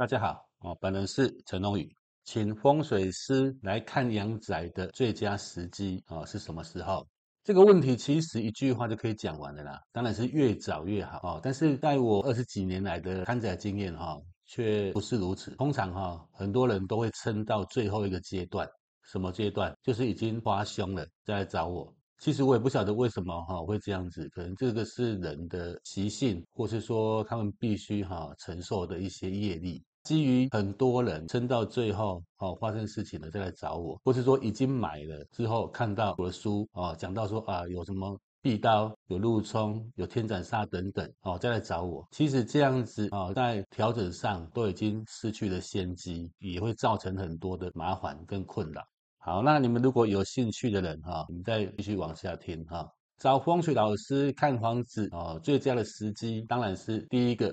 大家好，本人是陈龙宇，请风水师来看阳宅的最佳时机是什么时候？这个问题其实一句话就可以讲完了啦，当然是越早越好但是在我20几年来的看宅经验却不是如此。通常很多人都会撑到最后一个阶段，什么阶段？就是已经花凶了再来找我。其实我也不晓得为什么会这样子，可能这个是人的习性，或是说他们必须承受的一些业力。基于很多人撑到最后发生事情了再来找我，或是说已经买了之后看到我的书讲到说有什么壁刀、有路冲、有天斩煞等等再来找我。其实这样子在调整上都已经失去了先机，也会造成很多的麻烦跟困扰。好，那你们如果有兴趣的人你们再继续往下听找风水老师看房子最佳的时机当然是第一个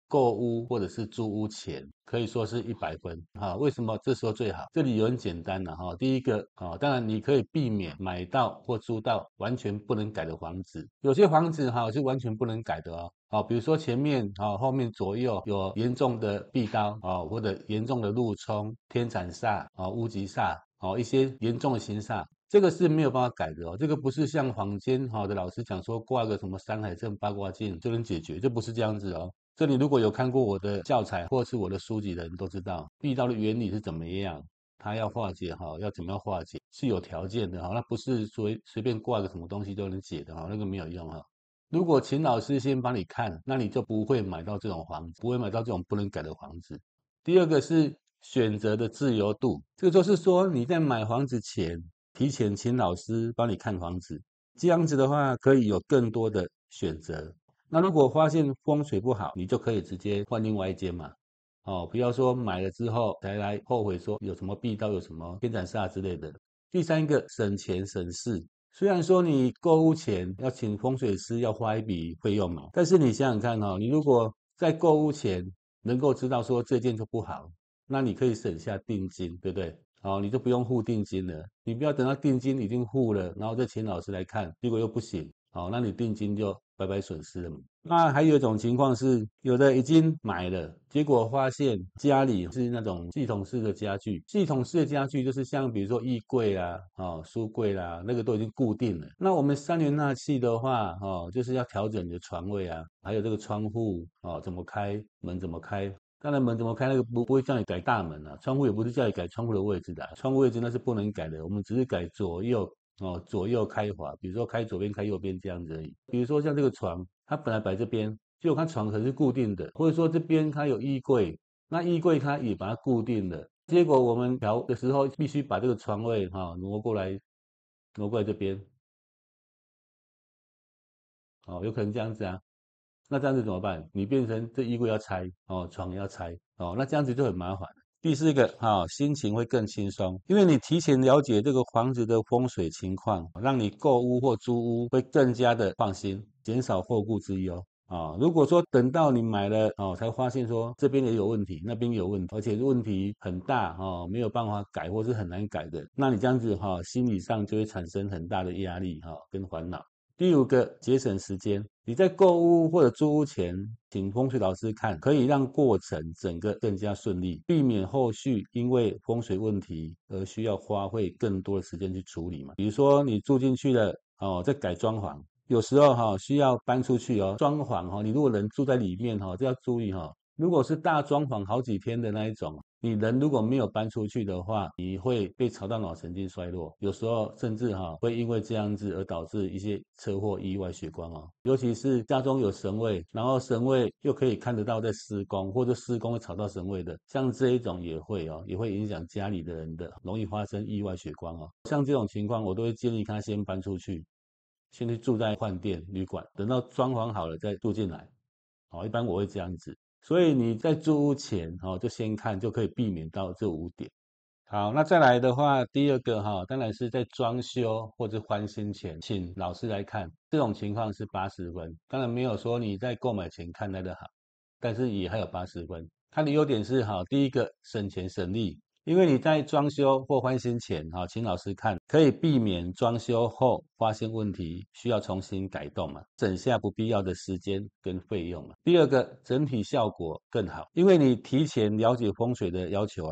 购屋或者是租屋前，可以说是100分为什么这时候最好？这理由很简单第一个当然你可以避免买到或租到完全不能改的房子。有些房子是完全不能改的比如说前面后面左右有严重的壁刀或者严重的路冲、天斩煞屋吉煞一些严重的形煞。这个是没有办法改的这个不是像坊间的老师讲说挂个什么山海镇八卦镜就能解决，这不是这样子这里如果有看过我的教材或是我的书籍的人都知道，壁刀的原理是怎么样，它要化解要怎么样化解，是有条件的那不是随便挂个什么东西都能解的那个没有用如果请老师先帮你看，那你就不会买到这种房子，不会买到这种不能改的房子。第二个是选择的自由度，这个就是说你在买房子前，提前请老师帮你看房子，这样子的话可以有更多的选择。那如果发现风水不好，你就可以直接换另外一间嘛。不要说买了之后才来后悔说有什么壁刀、有什么天斩煞之类的。第三个，省钱省事。虽然说你购物前要请风水师要花一笔费用嘛，但是你想想看你如果在购物前能够知道说这件就不好，那你可以省下定金，对不对？你就不用付定金了。你不要等到定金已经付了，然后再请老师来看，结果又不行，那你定金就白白损失了嘛。那还有一种情况是，有的已经买了，结果发现家里是那种系统式的家具。系统式的家具就是像比如说衣柜啦、书柜啦，那个都已经固定了。那我们三元纳气的话，就是要调整你的床位啊，还有这个窗户怎么开，门怎么开。当然门怎么开那个不会叫你改大门啊，窗户也不是叫你改窗户的位置的窗户位置那是不能改的，我们只是改左右左右开滑，比如说开左边开右边这样子而已。比如说像这个床，它本来摆这边，结果它床可是固定的，或者说这边它有衣柜，那衣柜它也把它固定了，结果我们调的时候必须把这个床位挪过来这边有可能这样子啊。那这样子怎么办？你变成这衣柜要拆床也要拆那这样子就很麻烦。第四个心情会更轻松，因为你提前了解这个房子的风水情况，让你购屋或租屋会更加的放心，减少后顾之忧如果说等到你买了才发现说这边也有问题，那边也有问题，而且问题很大没有办法改或是很难改的，那你这样子心理上就会产生很大的压力跟烦恼。第五个，节省时间。你在购物或者租屋前，请风水老师看，可以让过程整个更加顺利，避免后续因为风水问题而需要花费更多的时间去处理嘛。比如说你住进去了在改装潢，有时候需要搬出去装潢你如果人住在里面这要注意如果是大装潢好几天的那一种，你人如果没有搬出去的话，你会被吵到脑神经衰弱，有时候甚至会因为这样子而导致一些车祸、意外、血光尤其是家中有神位，然后神位又可以看得到在施工，或者施工会吵到神位的，像这一种也会影响家里的人的，容易发生意外、血光像这种情况，我都会建议他先搬出去，先去住在饭店、旅馆，等到装潢好了再住进来。一般我会这样子。所以你在租屋前就先看，就可以避免到这5点。好，那再来的话，第二个当然是在装修或者翻新前，请老师来看，这种情况是80分。当然没有说你在购买前看来的好，但是也还有80分。它的优点是第一个省钱省力，因为你在装修或换新前，请老师看，可以避免装修后发现问题，需要重新改动嘛，省下不必要的时间跟费用嘛。第二个，整体效果更好，因为你提前了解风水的要求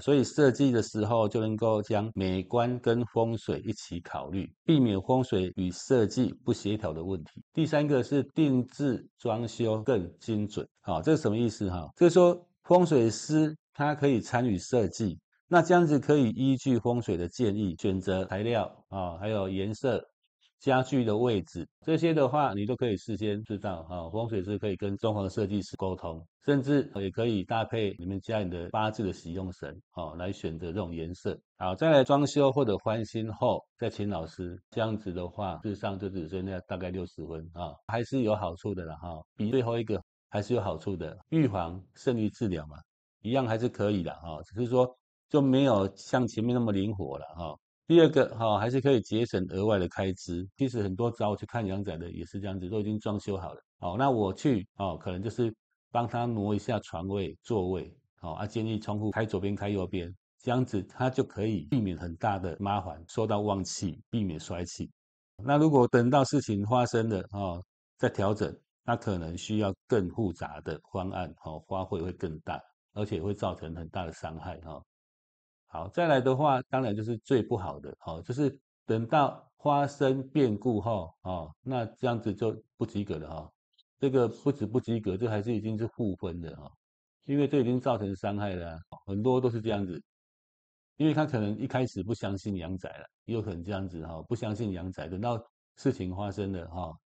所以设计的时候就能够将美观跟风水一起考虑，避免风水与设计不协调的问题。第三个是定制装修更精准，这是什么意思就是说风水师他可以参与设计，那这样子可以依据风水的建议选择材料还有颜色、家具的位置，这些的话你都可以事先知道风水师可以跟装潢设计师沟通，甚至也可以搭配你们家里的八字的喜用神来选择这种颜色。好，再来装修或者翻新后再请老师，这样子的话，事实上就只剩下大概60分还是有好处的啦比最后一个还是有好处的，预防胜于治疗嘛。一样还是可以的只是说就没有像前面那么灵活了第二个还是可以节省额外的开支。其实很多找我去看阳宅的也是这样子，都已经装修好了那我去可能就是帮他挪一下床位、座位建议窗户开左边、开右边，这样子他就可以避免很大的麻烦，受到旺气，避免衰气。那如果等到事情发生了再调整，那可能需要更复杂的方案花费会更大，而且会造成很大的伤害好，再来的话，当然就是最不好的就是等到发生变故后那这样子就不及格了这个不止不及格，这还是已经是负分的因为这已经造成伤害了很多都是这样子。因为他可能一开始不相信阳宅了，也有可能这样子不相信阳宅，等到事情发生了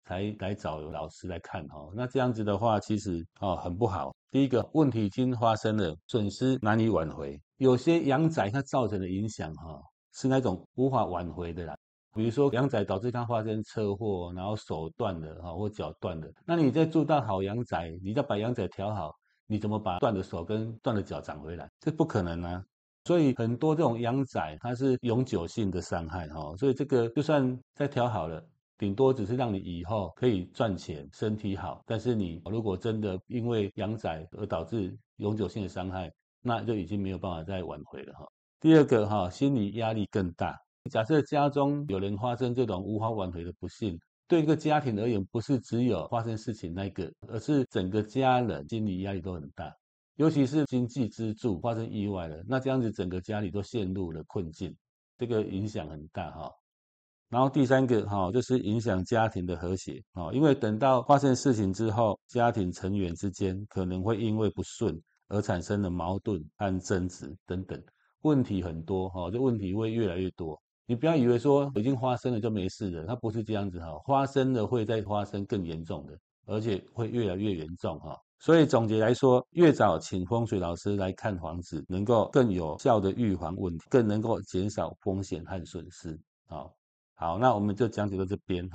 才来找老师来看那这样子的话，其实很不好。第一个问题已经发生了，损失难以挽回。有些阳宅它造成的影响是那种无法挽回的啦。比如说阳宅导致它发生车祸，然后手断了或脚断了，那你再住到好阳宅，你再把阳宅调好，你怎么把断的手跟断的脚长回来？这不可能啊。所以很多这种阳宅它是永久性的伤害所以这个就算再调好了，顶多只是让你以后可以赚钱、身体好，但是你如果真的因为阳宅而导致永久性的伤害，那就已经没有办法再挽回了第二个心理压力更大。假设家中有人发生这种无法挽回的不幸，对一个家庭而言，不是只有发生事情那个，而是整个家人心理压力都很大。尤其是经济支柱发生意外了，那这样子整个家里都陷入了困境，这个影响很大然后第三个就是影响家庭的和谐因为等到发生事情之后，家庭成员之间可能会因为不顺而产生了矛盾和争执等等，问题很多这问题会越来越多。你不要以为说已经发生了就没事了，它不是这样子发生了会再发生更严重的，而且会越来越严重所以总结来说，越早请风水老师来看房子，能够更有效的预防问题，更能够减少风险和损失好，那我们就讲解到这边